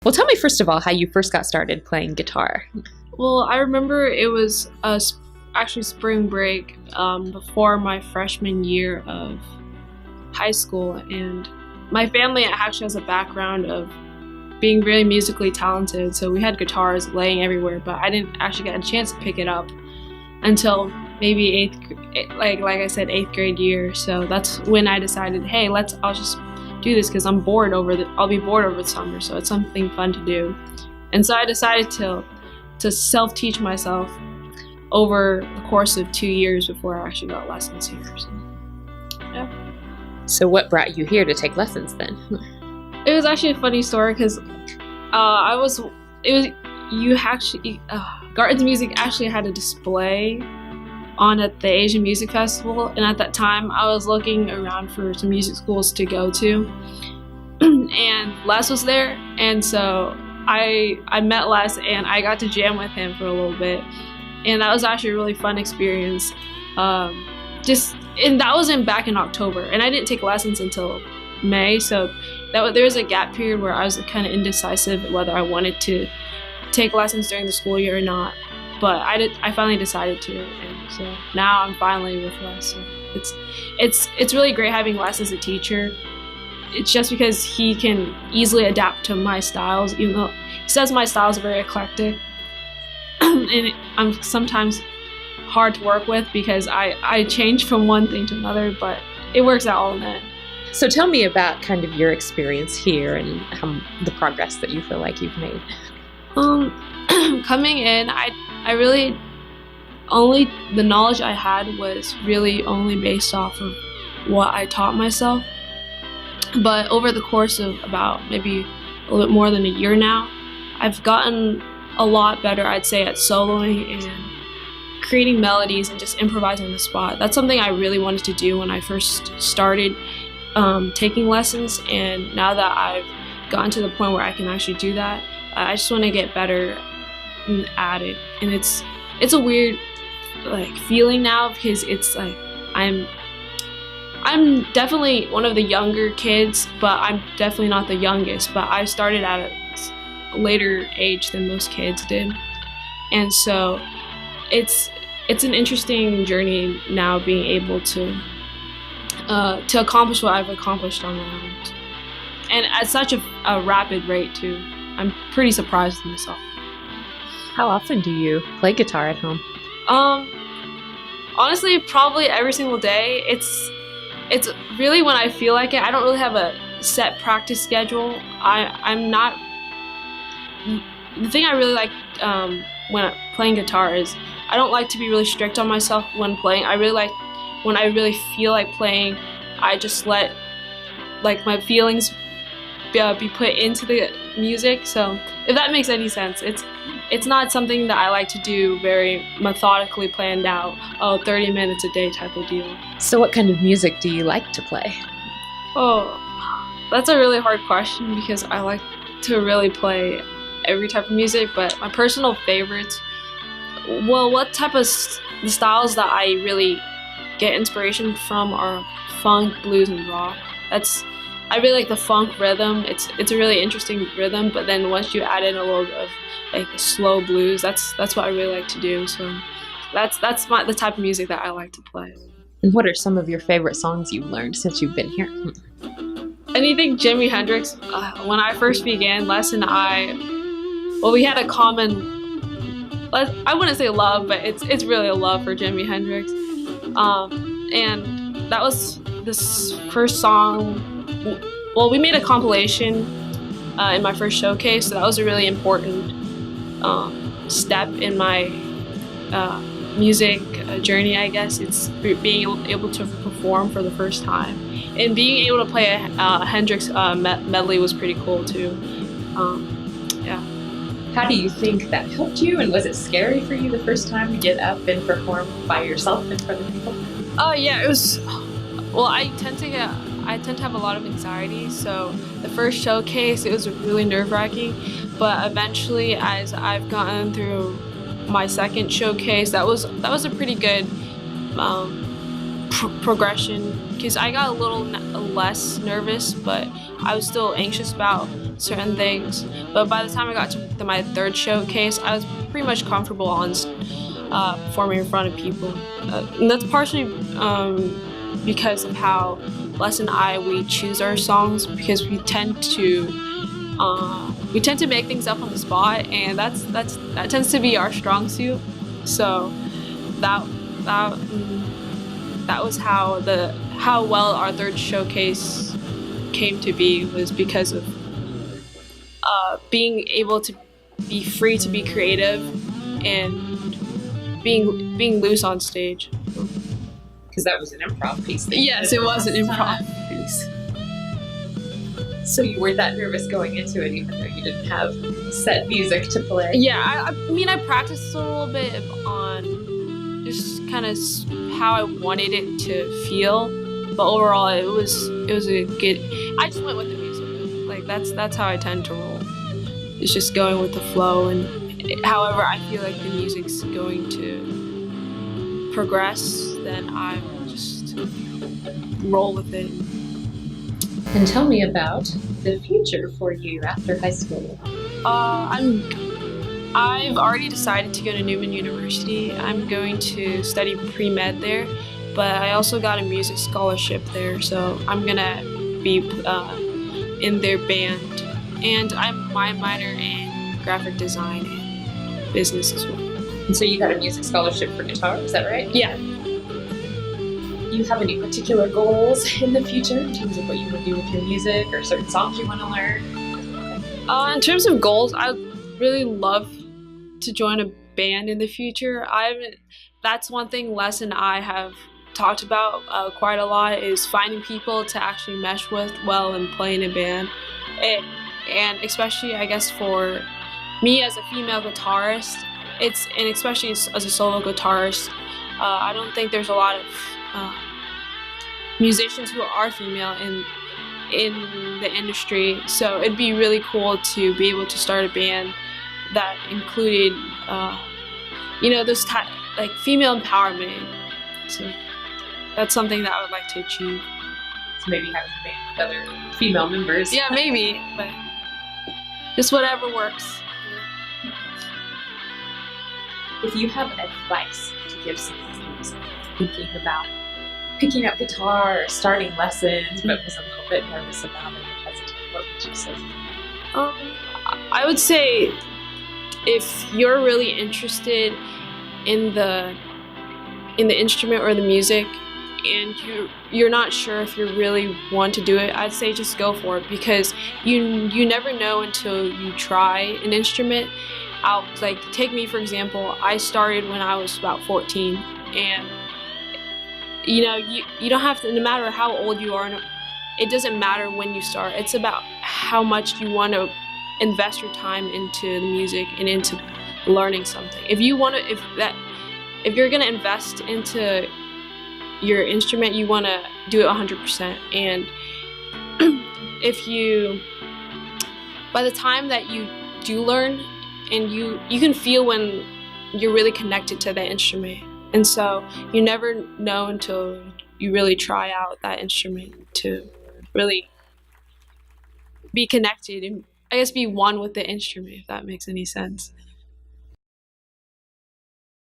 Well, tell me first of all how you first got started playing guitar. Well, I remember it was actually spring break before my freshman year of high school, and my family actually has a background of being really musically talented, so we had guitars laying everywhere, but I didn't actually get a chance to pick it up until maybe like I said, 8th grade year. So that's when I decided, hey, I'll just do this because I'll be bored over the summer, so it's something fun to do. And so I decided to self-teach myself over the course of 2 years before I actually got lessons here. So, yeah. So what brought you here to take lessons then? It was actually a funny story because Garten's Music actually had a display on at the Asian Music Festival, and at that time I was looking around for some music schools to go to, and Les was there, and so I met Les and I got to jam with him for a little bit, and that was actually a really fun experience. And that was back in October, and I didn't take lessons until May, so there was a gap period where I was kind of indecisive whether I wanted to take lessons during the school year or not. But I finally decided to, and so now I'm finally with Les. So it's really great having Les as a teacher. It's just because he can easily adapt to my styles, even though he says my styles are very eclectic, and I'm sometimes hard to work with because I change from one thing to another, but it works out all in that. So tell me about kind of your experience here and the progress that you feel like you've made. Coming in, I really the knowledge I had was really only based off of what I taught myself. But over the course of about maybe a little bit more than a year now, I've gotten a lot better, I'd say, at soloing and creating melodies and just improvising on the spot. That's something I really wanted to do when I first started taking lessons, and now that I've gotten to the point where I can actually do that, I just want to get better at it. And it's a weird feeling now because it's like I'm definitely one of the younger kids, but I'm definitely not the youngest. But I started at a later age than most kids did, and so it's an interesting journey now, being able to accomplish what I've accomplished on my own, and at such a rapid rate too. I'm pretty surprised with myself. How often do you play guitar at home? Honestly, probably every single day. It's really when I feel like it. I don't really have a set practice schedule. I'm not. The thing I really like when I'm playing guitar is I don't like to be really strict on myself when playing. I really like when I really feel like playing, I just let my feelings be put into the music. So if that makes any sense, it's not something that I like to do very methodically planned out, 30 minutes a day type of deal. So what kind of music do you like to play? Oh, that's a really hard question because I like to really play every type of music, but my personal favorites, what type of the styles that I really get inspiration from are funk, blues, and rock. I really like the funk rhythm. It's a really interesting rhythm, but then once you add in a little bit of the slow blues, that's what I really like to do. So that's the type of music that I like to play. And what are some of your favorite songs you've learned since you've been here? Anything Jimi Hendrix. When I first began, Les and we had a common, I wouldn't say love, but it's really a love for Jimi Hendrix. And that was this first song. Well, we made a compilation in my first showcase, so that was a really important step in my music journey, I guess. It's being able to perform for the first time, and being able to play a Hendrix medley was pretty cool too. Yeah. How do you think that helped you, and was it scary for you the first time to get up and perform by yourself in front of people? Yeah, it was. Well, I tend to have a lot of anxiety, so the first showcase, it was really nerve-wracking, but eventually, as I've gotten through my second showcase, that was a pretty good progression, because I got a little less nervous, but I was still anxious about certain things. But by the time I got to my third showcase, I was pretty much comfortable on performing in front of people. And that's partially because of how Les and we choose our songs, because we tend to make things up on the spot, and that tends to be our strong suit. So that was how well our third showcase came to be, was because of being able to be free to be creative and being loose on stage. Because that was an improv piece. Yes, it was an improv piece. So you weren't that nervous going into it, even though you didn't have set music to play? Yeah, I mean, I practiced a little bit on just kind of how I wanted it to feel, but overall, it was a good. I just went with the music. Like that's how I tend to roll. It's just going with the flow, and however I feel like the music's going to progress, then I will just roll with it. And tell me about the future for you after high school. I've already decided to go to Newman University. I'm going to study pre-med there, but I also got a music scholarship there, so I'm gonna be in their band. And my minor in graphic design and business as well. And so you got a music scholarship for guitar, is that right? Yeah. Do you have any particular goals in the future in terms of what you would do with your music, or certain songs you want to learn? In terms of goals, I would really love to join a band in the future. That's one thing Les and I have talked about quite a lot, is finding people to actually mesh with well and play in a band. And especially, I guess, for me as a female guitarist, and especially as a solo guitarist, I don't think there's a lot of musicians who are female in the industry, so it'd be really cool to be able to start a band that included those like female empowerment. So that's something that I would like to achieve. So maybe having a band with other female members. Yeah, maybe, but just whatever works. If you have advice to give someone who's thinking about picking up guitar or starting lessons, but was a little bit nervous about it or hesitant, what would you say? I would say, if you're really interested in the instrument or the music, and you're not sure if you really want to do it, I'd say just go for it, because you never know until you try an instrument out. Like, take me for example, I started when I was about 14, and you don't have to, no matter how old you are, it doesn't matter when you start. It's about how much you want to invest your time into the music and into learning something. If you're gonna invest into your instrument, you want to do it 100%. And by the time that you do learn, and you can feel when you're really connected to the instrument. And so you never know until you really try out that instrument to really be connected and, I guess, be one with the instrument, if that makes any sense.